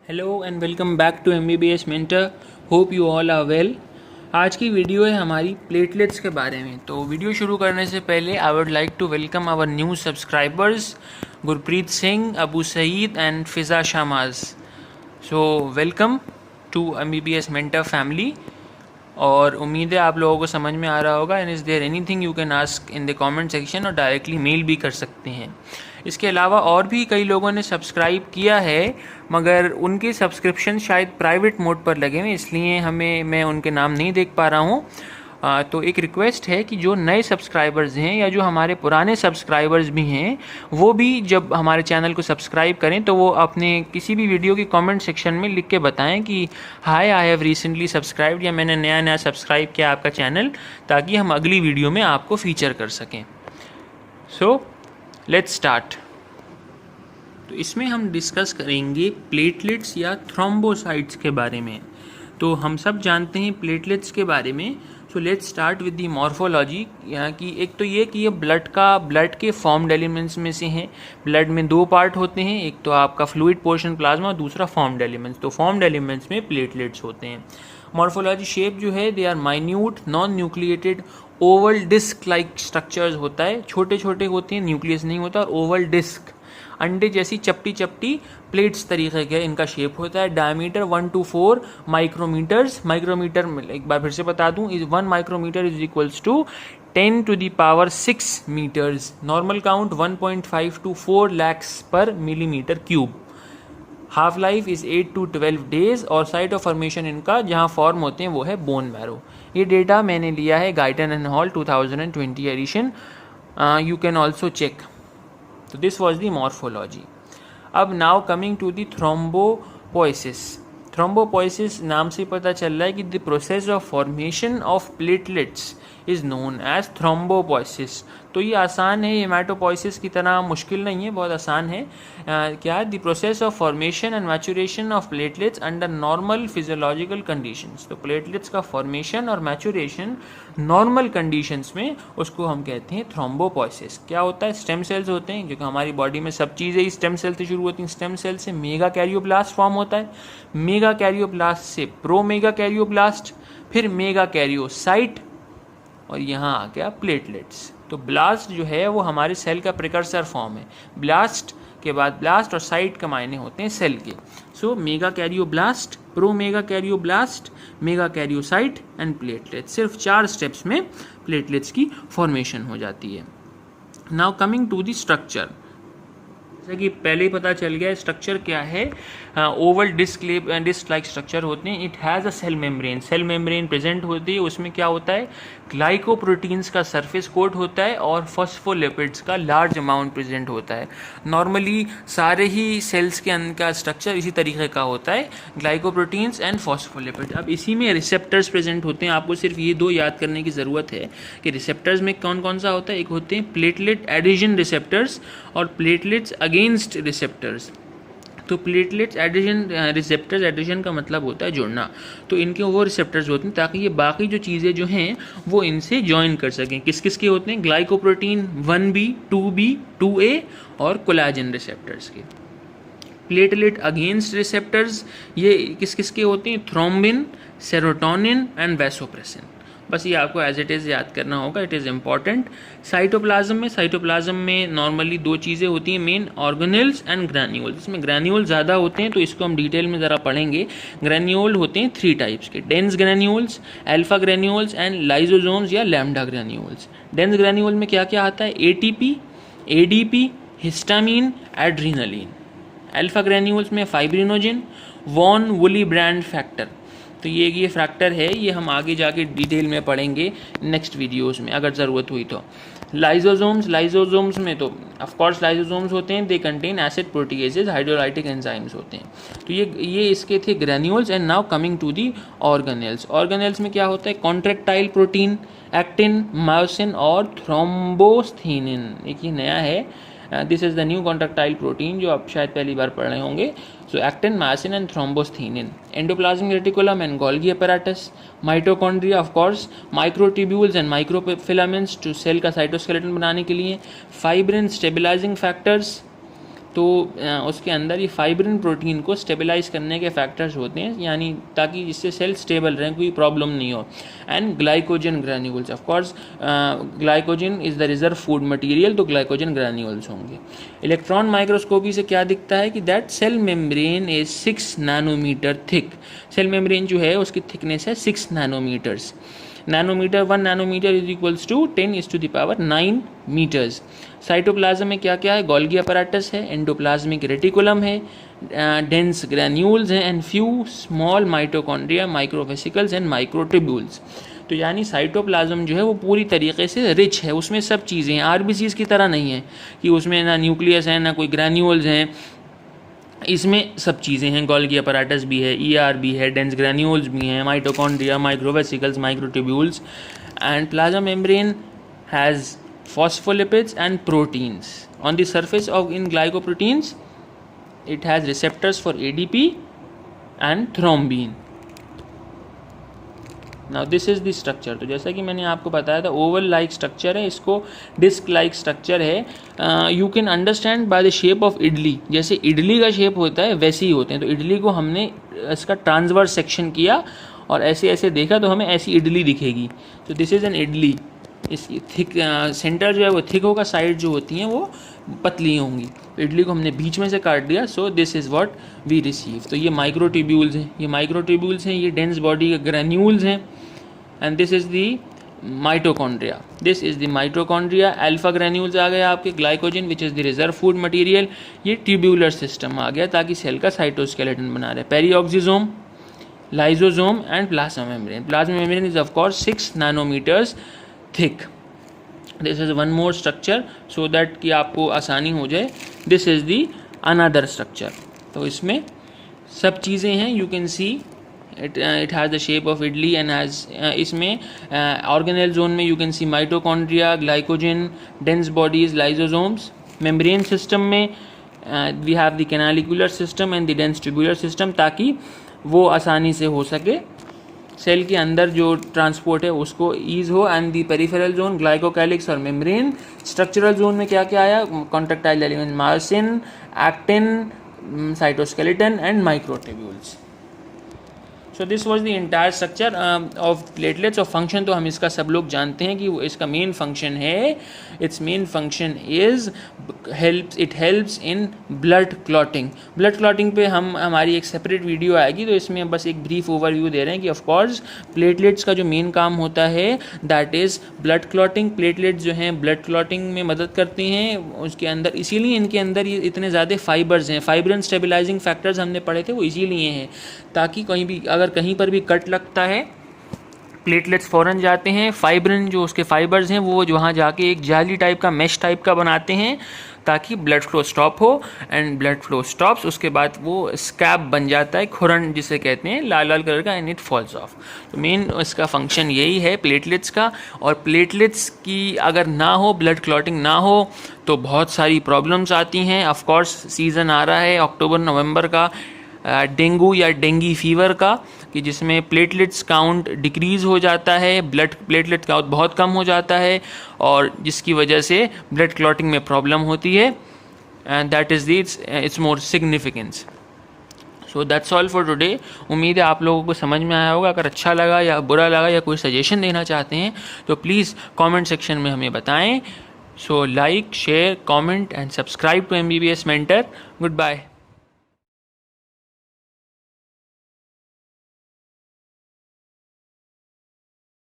Hello and welcome back to MBBS mentor. Hope you all are well. आज की video है हमारी platelets के बारे में। तो वीडियो शुरू करने से पहले I would like to welcome our new subscribers Gurpreet Singh, Abu Saeed and Fiza Shamaj. So welcome to MBBS mentor family. और उम्मीद है आप लोगों को समझ में आ रहा होगा। And is there anything you can ask in the comment section, और डायरेक्टली मेल भी कर सकते हैं। इसके अलावा और भी कई लोगों ने सब्सक्राइब किया है, मगर उनके सब्सक्रिप्शन शायद प्राइवेट मोड पर लगे हुए, इसलिए मैं उनके नाम नहीं देख पा रहा हूँ। तो एक रिक्वेस्ट है कि जो नए सब्सक्राइबर्स हैं या जो हमारे पुराने सब्सक्राइबर्स भी हैं, वो भी जब हमारे चैनल को सब्सक्राइब करें तो वो अपने किसी भी वीडियो के कमेंट सेक्शन में लिख के बताएं कि हाय आई हैव रिसेंटली सब्सक्राइब्ड, या मैंने नया सब्सक्राइब किया आपका चैनल, ताकि हम अगली वीडियो में आपको फीचर कर सकें। So let's start. तो इसमें हम डिस्कस करेंगे प्लेटलेट्स या थ्रोम्बोसाइट्स के बारे में। तो हम सब जानते हैं प्लेटलेट्स के बारे में। So let's start with the morphology. यहाँ की एक तो ये कि ये ब्लड के फॉर्म्ड एलिमेंट्स में से हैं। ब्लड में दो पार्ट होते हैं, एक तो आपका फ्लूइड पोर्शन प्लाज्मा और दूसरा फॉर्म्ड एलिमेंट्स। तो फॉर्म्ड एलिमेंट्स में प्लेटलेट्स होते हैं। मॉर्फोलॉजी शेप जो है, they are minute non nucleated oval disc like structures होता है। छोटे छोटे होते हैं, न्यूक्लियस नहीं होता, और ओवल डिस्क अंडे जैसी चपटी चपटी प्लेट्स तरीके के इनका शेप होता है। Diameter 1 to 4 micrometres. माइक्रोमीटर एक बार फिर से बता दूं, 1 micrometre is equals to 10 to the power 6 metres. Normal count 1.5 to 4 lakhs पर millimetre cube. Half life is 8 to 12 days, और साइट ऑफ फॉर्मेशन इनका जहां फॉर्म होते हैं वो है बोन मैरो। ये डेटा मैंने लिया है Guyton and Hall 2020 edition. You can also check. तो दिस वॉज द मॉर्फोलॉजी। अब now coming to the thrombopoiesis. Thrombopoiesis नाम से पता चल रहा है कि the process of formation of platelets is known as thrombopoiesis. तो ये आसान है, हेमाटोपोइसिस की तरह मुश्किल नहीं है, बहुत आसान है। क्या? The process of formation and maturation of platelets under normal physiological conditions. तो प्लेटलेट्स का फॉर्मेशन और मैचुरेशन नॉर्मल कंडीशंस में, उसको हम कहते हैं थ्रोम्बोपोइसिस। क्या होता है? स्टेम सेल्स होते हैं, जो कि हमारी बॉडी में सब चीज़ें स्टेम सेल से शुरू होती हैं। स्टेम सेल से मेगा कैरियोब्लास्ट फॉर्म होता है, मेगा कैरियोब्लास्ट से प्रो मेगा कैरियोब्लास्ट, फिर मेगा कैरियोसाइट, और यहाँ आ गया प्लेटलेट्स। तो ब्लास्ट जो है वो हमारे सेल का प्रिकर्सर फॉर्म है। ब्लास्ट के बाद ब्लास्ट और साइट का मायने होते हैं सेल के। So megakaryoblast, promegakaryoblast, megakaryocyte and platelets. सिर्फ 4 स्टेप्स में प्लेटलेट्स की फॉर्मेशन हो जाती है। Now coming to the structure. जैसा कि पहले ही पता चल गया, स्ट्रक्चर क्या है। ओवल डिस्क लाइक स्ट्रक्चर होते हैं। It has a cell membrane. Cell membrane present होती है, उसमें क्या होता है? ग्लाइकोप्रोटीन्स का सरफेस कोट होता है और फॉस्फोलिपिड्स का लार्ज अमाउंट प्रेजेंट होता है। नॉर्मली सारे ही सेल्स के अंदर का स्ट्रक्चर इसी तरीके का होता है, ग्लाइकोप्रोटीन्स एंड फॉस्फोलिपिड। अब इसी में रिसेप्टर्स प्रेजेंट होते हैं। आपको सिर्फ ये 2 याद करने की ज़रूरत है कि रिसेप्टर्स में कौन कौन सा होता है। एक होते हैं प्लेटलेट एडिशन रिसेप्टर्स और प्लेटलेट्स अगेंस्ट रिसेप्टर्स। तो प्लेटलेट्स एडिशन रिसेप्टर्स, एडिशन का मतलब होता है जुड़ना। तो इनके वो रिसेप्टर्स होते हैं ताकि ये बाकी जो चीज़ें जो हैं वो इनसे ज्वाइन कर सकें। किस किस के होते हैं? ग्लाइकोप्रोटीन 1B, 2B, 2A और कोलाजन रिसेप्टर्स के। प्लेटलेट अगेंस्ट रिसेप्टर्स ये किस किस के होते हैं? Thrombin, serotonin and vasopressin. बस ये आपको एज इट इज़ याद करना होगा, इट इज़ इम्पॉर्टेंट। साइटोप्लाज्म में नॉर्मली 2 चीज़ें होती हैं मेन, ऑर्गेनेल्स एंड ग्रैन्यूल्स। इसमें ग्रैन्यूल ज़्यादा होते हैं, तो इसको हम डिटेल में ज़रा पढ़ेंगे। ग्रैन्यूल होते हैं 3 टाइप्स के, dense granules, alpha granules and lysosomes या लैम्डा ग्रैन्यूल्स। डेंस ग्रैन्यूल में क्या क्या आता है? ATP, ADP, histamine, adrenaline. Alpha granules में fibrinogen, von Willebrand factor. तो ये फैक्टर है, ये हम आगे जाके डिटेल में पढ़ेंगे नेक्स्ट वीडियोस में अगर ज़रूरत हुई तो। लाइजोसोम्स में तो ऑफ कोर्स लाइजोसोम्स होते हैं, they contain acid proteases, hydrolytic enzymes होते हैं। तो ये इसके थे granules. And now coming to the organelles. Organelles में क्या होता है? कॉन्ट्रैक्टाइल प्रोटीन, एक्टिन, मायोसिन और थ्रोम्बोस्थेनिन। एक ये नया है, this is the new contractile protein, जो आप शायद पहली बार पढ़ रहे होंगे। So actin, myosin and thrombosthenin. Endoplasmic reticulum and Golgi apparatus, mitochondria of course, microtubules and microfilaments to cell का साइटोस्केलेटन बनाने के लिए, फाइब्रिन स्टेबलाइजिंग फैक्टर्स। तो उसके अंदर ये फाइब्रिन प्रोटीन को स्टेबलाइज करने के फैक्टर्स होते हैं, यानी ताकि जिससे सेल स्टेबल रहें, कोई प्रॉब्लम नहीं हो। And glycogen granules, of course glycogen is the reserve food material, तो ग्लाइकोजन ग्रैन्यूल्स होंगे। इलेक्ट्रॉन माइक्रोस्कोपी से क्या दिखता है कि that cell membrane is 6 nanometer thick. Cell membrane जो है उसकी थिकनेस है 6 nanometers. Nanometer 1 nanometer is equals to 10⁻9 meters. Cytoplasm में क्या क्या है? गोल्गी अपैरेटस है, एंडोप्लाज्मिक रेटिकुलम है, डेंस ग्रैन्यूल्स हैं and few small mitochondria, microvesicles and microtubules. तो यानी साइटोप्लाज्म जो है वो पूरी तरीके से रिच है, उसमें सब चीज़ें हैं। आरबीसीज की तरह नहीं है कि उसमें ना न्यूक्लियस है ना कोई ग्रैन्यूल्स हैं, इसमें सब चीज़ें हैं। गोल्गी अपैरेटस भी है, ईआर भी है, डेंस ग्रैन्यूल्स भी हैं, mitochondria, microvesicles, microtubules and plasma membrane has phospholipids and proteins. On the surface of in glycoproteins, it has receptors for ADP and thrombin. Now this is the structure. तो जैसा कि मैंने आपको बताया था, ओवल लाइक स्ट्रक्चर है, इसको disc like structure है। You can understand by the shape of idli. जैसे इडली का शेप होता है वैसे ही होते हैं। तो इडली को हमने इसका ट्रांसवर्स सेक्शन किया और ऐसे ऐसे देखा तो हमें ऐसी इडली दिखेगी। तो दिस इज़ एन इडली। इसकी थिक सेंटर जो है वो थिक होगा, साइड जो होती हैं वो पतली होंगी। तो इडली को हमने बीच में से काट दिया, so this is what we receive. तो ये माइक्रोट्यूब्यूल्स हैं, ये माइक्रोट्यूब्यूल्स हैं, ये डेंस बॉडी के ग्रैन्यूल्स हैं and this is the mitochondria. This is the mitochondria. Alpha granules आ गए आपके, glycogen which is the reserve food material. ये ट्यूब्यूलर सिस्टम आ गया ताकि सेल का साइटोस्केलेटन बना रहे। Peroxisome, lysosome and plasma membrane. Plasma membrane is of course 6 nanometers thick. This is one more structure so that कि आपको आसानी हो जाए। This is the another structure. तो इसमें सब चीज़ें हैं, you can see it has the shape of idli and has इसमें ऑर्गेनेल जोन में you can see mitochondria, glycogen, dense bodies, lysosomes. Membrane system में we have the canalicular system and the dense tubular system, ताकि वो आसानी से हो सके, cell के अंदर जो ट्रांसपोर्ट है उसको ईज हो। And the peripheral zone, glycocalyx और मेम्ब्रेन। स्ट्रक्चरल जोन में क्या क्या आया? Contractile element, margin, actin, cytoskeleton and microtubules. So this was the entire structure of platelets. और फंक्शन तो हम इसका सब लोग जानते हैं कि वो इसका मेन फंक्शन है, it's main function is it helps in blood clotting. Blood clotting पे हमारी एक सेपरेट वीडियो आएगी, तो इसमें बस एक ब्रीफ ओवरव्यू दे रहे हैं कि ऑफ कोर्स प्लेटलेट्स का जो मेन काम होता है that is blood clotting. Platelets जो हैं ब्लड क्लॉटिंग में मदद करते हैं उसके अंदर, इसीलिए इनके अंदर ये इतने ज़्यादा फाइबर्स हैं। फाइब्रिन स्टेबलाइजिंग फैक्टर्स हमने पढ़े थे, वो इसीलिए हैं ताकि कहीं पर भी कट लगता है प्लेटलेट्स फ़ौरन जाते हैं। फाइब्रिन जो उसके फाइबर्स हैं वो वहाँ जाके एक जाली टाइप का, मेश टाइप का बनाते हैं ताकि ब्लड फ्लो स्टॉप हो। एंड ब्लड फ्लो स्टॉप्स, उसके बाद वो स्कैब बन जाता है, खुरन जिसे कहते हैं, लाल लाल कलर का, एंड इट फॉल्स ऑफ। तो मेन इसका फंक्शन यही है प्लेटलेट्स का। और प्लेटलेट्स की अगर ना हो, ब्लड क्लॉटिंग ना हो, तो बहुत सारी प्रॉब्लम्स आती हैं। ऑफ कोर्स सीज़न आ रहा है अक्टूबर नवंबर का, डेंगू या डेंगी फीवर का, कि जिसमें प्लेटलेट्स काउंट डिक्रीज़ हो जाता है, ब्लड प्लेटलेट काउंट बहुत कम हो जाता है और जिसकी वजह से ब्लड क्लॉटिंग में प्रॉब्लम होती है। And that is it's more significance. So that's all for today. उम्मीद है आप लोगों को समझ में आया होगा। अगर अच्छा लगा या बुरा लगा या कोई सजेशन देना चाहते हैं तो प्लीज़ कमेंट सेक्शन में हमें बताएं। So like, share, comment and subscribe to MBBS mentor. Good bye.